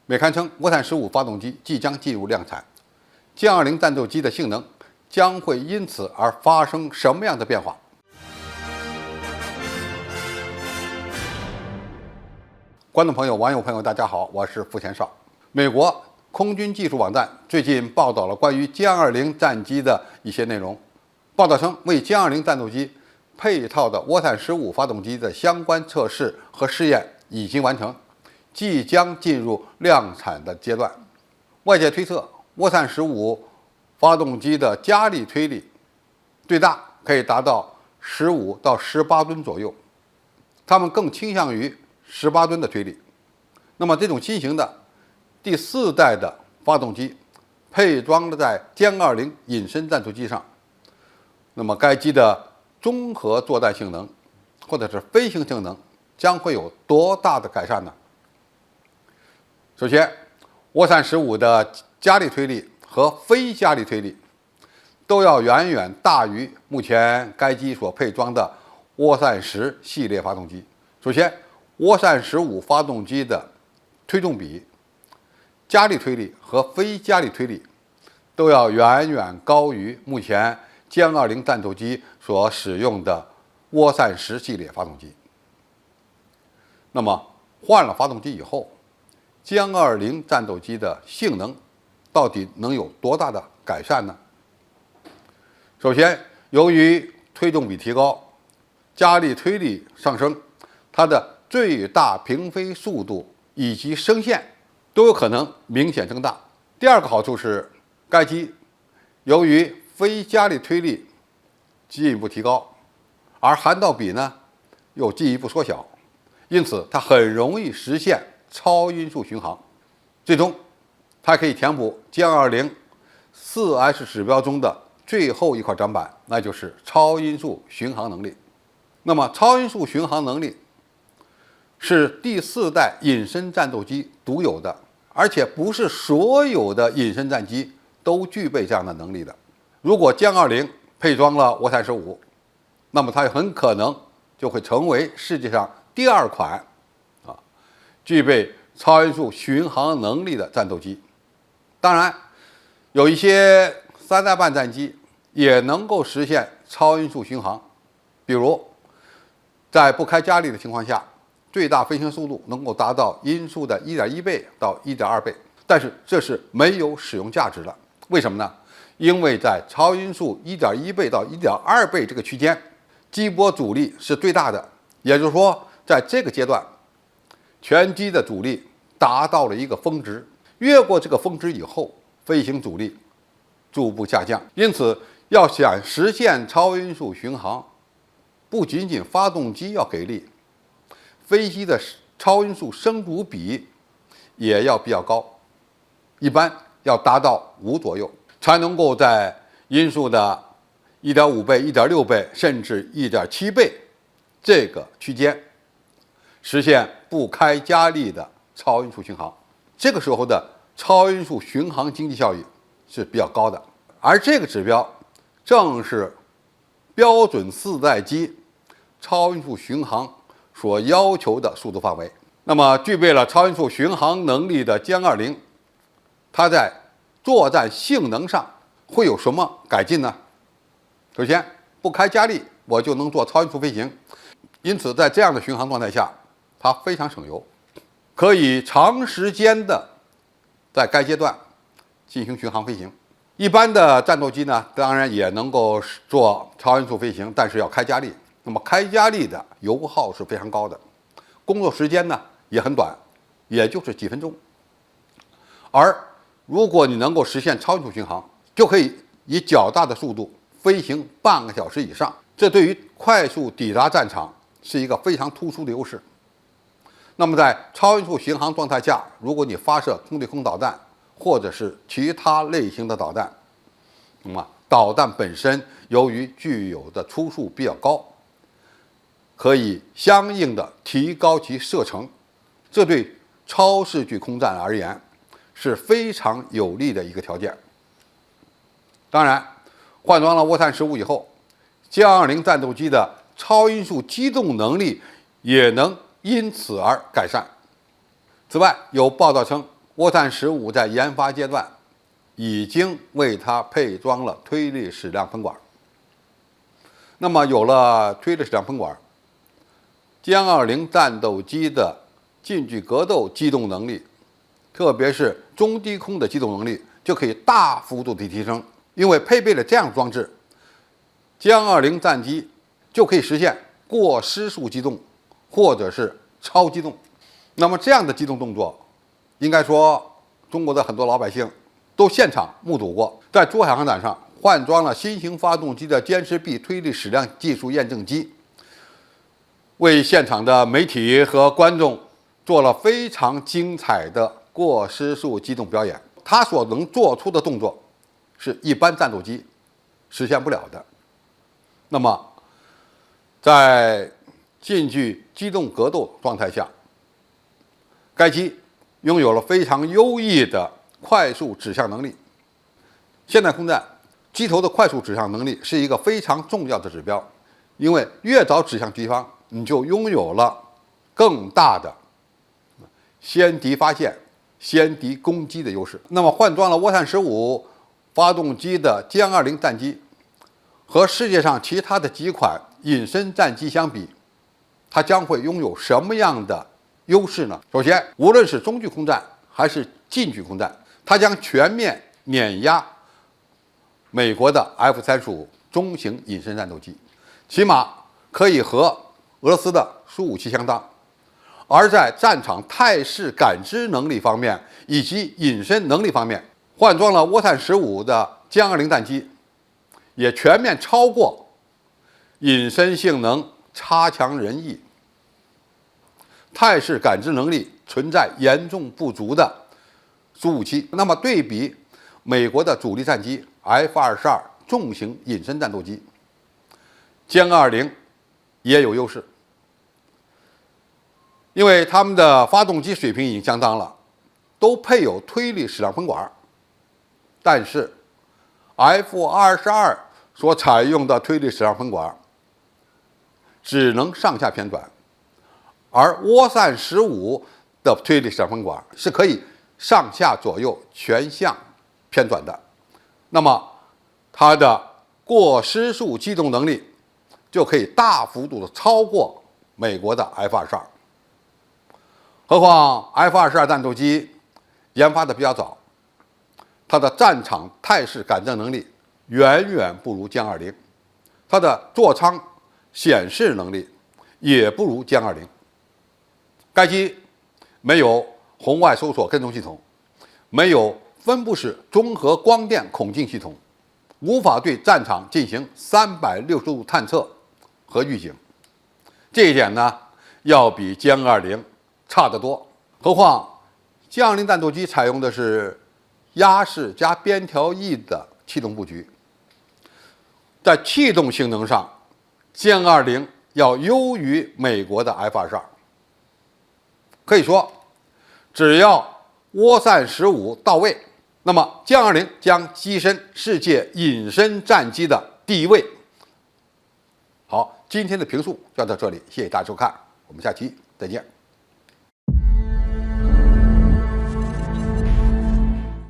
美刊称，涡扇15发动机即将进入量产，歼20战斗机的性能将会因此而发生什么样的变化？观众朋友、网友朋友，大家好，我是付前少。美国空军技术网站最近报道了关于歼20战机的一些内容。报道称，为歼20战斗机配套的涡扇15发动机的相关测试和试验已经完成，即将进入量产的阶段。外界推测，涡扇15发动机的加力推力最大可以达到15到18吨左右，它们更倾向于18吨的推力。那么这种新型的第4代的发动机配装在歼20隐身战斗机上，那么该机的综合作战性能或者是飞行性能将会有多大的改善呢？首先，涡扇15的加力推力和非加力推力都要远远大于目前该机所配装的涡扇10系列发动机。首先，涡扇15发动机的推重比、加力推力和非加力推力都要远远高于目前歼20战斗机所使用的涡扇10系列发动机。那么换了发动机以后，歼20战斗机的性能到底能有多大的改善呢？首先，由于推重比提高，加力推力上升，它的最大平飞速度以及升限都有可能明显增大。第二个好处是，该机由于非加力推力进一步提高，而涵道比呢又进一步缩小，因此它很容易实现超音速巡航。最终，它可以填补歼20 4S 指标中的最后一块展板，那就是超音速巡航能力。那么，超音速巡航能力是第4代隐身战斗机独有的，而且不是所有的隐身战机都具备这样的能力的。如果歼20配装了涡扇15，那么它很可能就会成为世界上第2款具备超音速巡航能力的战斗机。当然，有一些3代半战机也能够实现超音速巡航，比如在不开加力的情况下，最大飞行速度能够达到音速的 1.1 倍到 1.2 倍，但是这是没有使用价值的。为什么呢？因为在超音速 1.1 倍到 1.2 倍这个区间，机波阻力是最大的，也就是说，在这个阶段，全机的阻力达到了一个峰值，越过这个峰值以后，飞行阻力逐步下降。因此，要想实现超音速巡航，不仅仅发动机要给力，飞机的超音速升阻比也要比较高，一般要达到5左右，才能够在音速的 1.5 倍、1.6 倍甚至 1.7 倍这个区间实现不开加力的超音速巡航。这个时候的超音速巡航经济效益是比较高的，而这个指标正是标准4代机超音速巡航所要求的速度范围。那么，具备了超音速巡航能力的歼20，它在作战性能上会有什么改进呢？首先，不开加力我就能做超音速飞行，因此在这样的巡航状态下，它非常省油，可以长时间的在该阶段进行巡航飞行。一般的战斗机呢，当然也能够做超音速飞行，但是要开加力。那么开加力的油耗是非常高的，工作时间呢也很短，也就是几分钟。而如果你能够实现超音速巡航，就可以以较大的速度飞行半个小时以上，这对于快速抵达战场是一个非常突出的优势。那么在超音速巡航状态下，如果你发射空对空导弹或者是其他类型的导弹，那么导弹本身由于具有的初速比较高，可以相应的提高其射程，这对超视距空战而言是非常有利的一个条件。当然，换装了涡扇15以后，歼20战斗机的超音速机动能力也能因此而改善。此外，有报道称，涡扇15在研发阶段已经为它配装了推力矢量喷管。那么有了推力矢量喷管，歼20战斗机的近距格斗机动能力，特别是中低空的机动能力，就可以大幅度的提升。因为配备了这样的装置，歼20战机就可以实现过失速机动，或者是超机动。那么这样的机动动作，应该说中国的很多老百姓都现场目睹过。在珠海航展上换装了新型发动机的歼十 B 推力矢量技术验证机，为现场的媒体和观众做了非常精彩的过失速机动表演。它所能做出的动作是一般战斗机实现不了的。那么在近距机动格斗状态下，该机拥有了非常优异的快速指向能力。现代空战机头的快速指向能力是一个非常重要的指标，因为越早指向敌方，你就拥有了更大的先敌发现、先敌攻击的优势。那么换装了涡扇15发动机的歼20战机，和世界上其他的几款隐身战机相比，它将会拥有什么样的优势呢？首先，无论是中距空战还是近距空战，它将全面碾压美国的 F-35中型隐身战斗机，起码可以和俄罗斯的苏-57相当。而在战场态势感知能力方面以及隐身能力方面，换装了涡扇15的歼20战机，也全面超过隐身性能差强人意、态势感知能力存在严重不足的苏-57。那么对比美国的主力战机 F-22重型隐身战斗机，歼20也有优势，因为他们的发动机水平已经相当了，都配有推力矢量喷管。但是 F-22所采用的推力矢量喷管只能上下偏转，而涡扇15的推力矢量喷管是可以上下左右全向偏转的。那么它的过失速机动能力就可以大幅度的超过美国的 F-22。何况 F-22战斗机研发的比较早，它的战场态势感知能力远远不如歼20，它的座舱显示能力也不如歼20。该机没有红外搜索跟踪系统，没有分布式综合光电孔径系统，无法对战场进行360度探测和预警。这一点呢，要比歼20差得多。何况歼20战斗机采用的是压式加边条翼的气动布局，在气动性能上，歼20要优于美国的 F-22。可以说，只要涡扇15到位，那么歼20将跻身世界隐身战机的第一位。好，今天的评述就到这里，谢谢大家收看，我们下期再见。